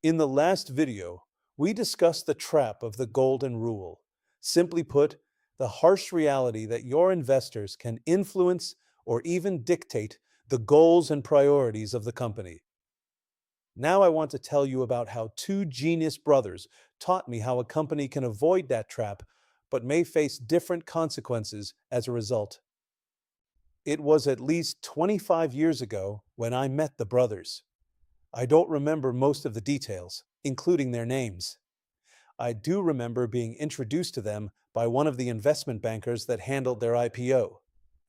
In the last video, we discussed the trap of the golden rule. Simply put, the harsh reality that your investors can influence or even dictate the goals and priorities of the company. Now I want to tell you about how two genius brothers taught me how a company can avoid that trap, but may face different consequences as a result. It was at least 25 years ago when I met the brothers. I don't remember most of the details, including their names. I do remember being introduced to them by one of the investment bankers that handled their IPO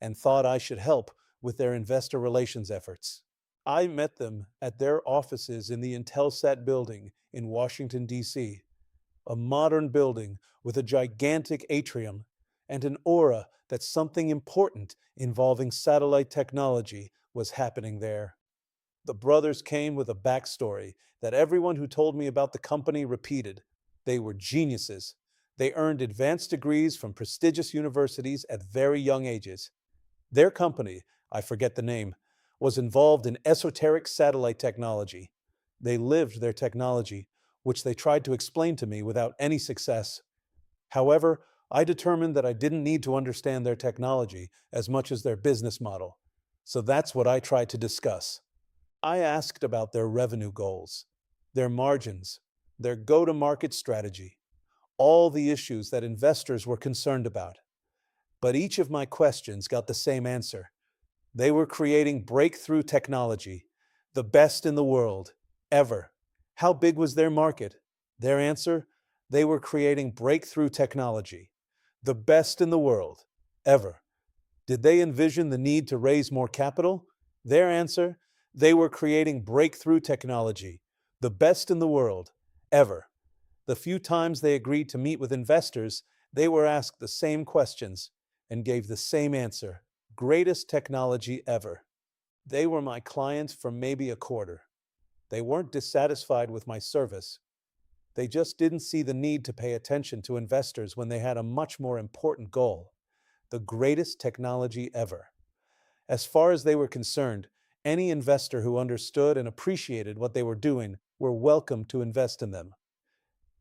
and thought I should help with their investor relations efforts. I met them at their offices in the Intelsat building in Washington, D.C., a modern building with a gigantic atrium and an aura that something important involving satellite technology was happening there. The brothers came with a backstory that everyone who told me about the company repeated. They were geniuses. They earned advanced degrees from prestigious universities at very young ages. Their company, I forget the name, was involved in esoteric satellite technology. They lived their technology, which they tried to explain to me without any success. However, I determined that I didn't need to understand their technology as much as their business model. So that's what I tried to discuss. I asked about their revenue goals, their margins, their go-to-market strategy, all the issues that investors were concerned about. But each of my questions got the same answer. They were creating breakthrough technology, the best in the world, ever. How big was their market? Their answer? They were creating breakthrough technology, the best in the world, ever. Did they envision the need to raise more capital? Their answer? They were creating breakthrough technology, the best in the world, ever. The few times they agreed to meet with investors, they were asked the same questions and gave the same answer: greatest technology ever. They were my clients for maybe a quarter. They weren't dissatisfied with my service. They just didn't see the need to pay attention to investors when they had a much more important goal: the greatest technology ever. As far as they were concerned, any investor who understood and appreciated what they were doing were welcome to invest in them.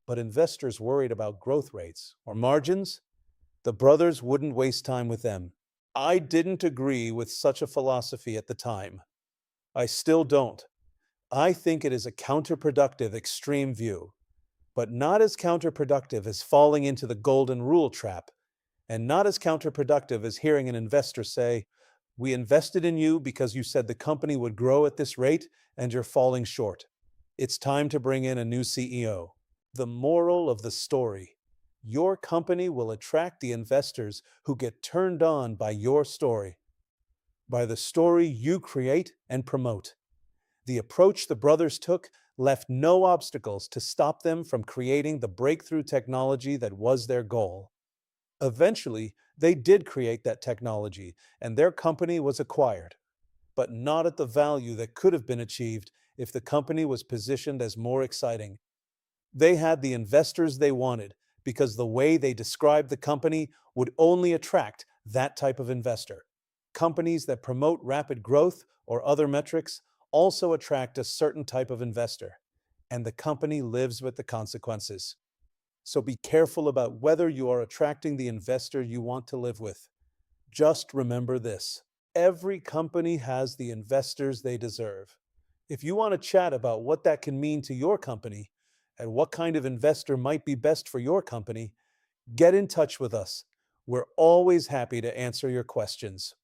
But investors worried about growth rates or margins? The brothers wouldn't waste time with them. I didn't agree with such a philosophy at the time. I still don't. I think it is a counterproductive extreme view, but not as counterproductive as falling into the golden rule trap, and not as counterproductive as hearing an investor say, "We invested in you because you said the company would grow at this rate and you're falling short. It's time to bring in a new CEO." The moral of the story: your company will attract the investors who get turned on by your story, by the story you create and promote. The approach the brothers took left no obstacles to stop them from creating the breakthrough technology that was their goal. Eventually, they did create that technology, and their company was acquired, but not at the value that could have been achieved if the company was positioned as more exciting. They had the investors they wanted because the way they described the company would only attract that type of investor. Companies that promote rapid growth or other metrics also attract a certain type of investor, and the company lives with the consequences. So be careful about whether you are attracting the investor you want to live with. Just remember this: every company has the investors they deserve. If you want to chat about what that can mean to your company and what kind of investor might be best for your company, get in touch with us. We're always happy to answer your questions.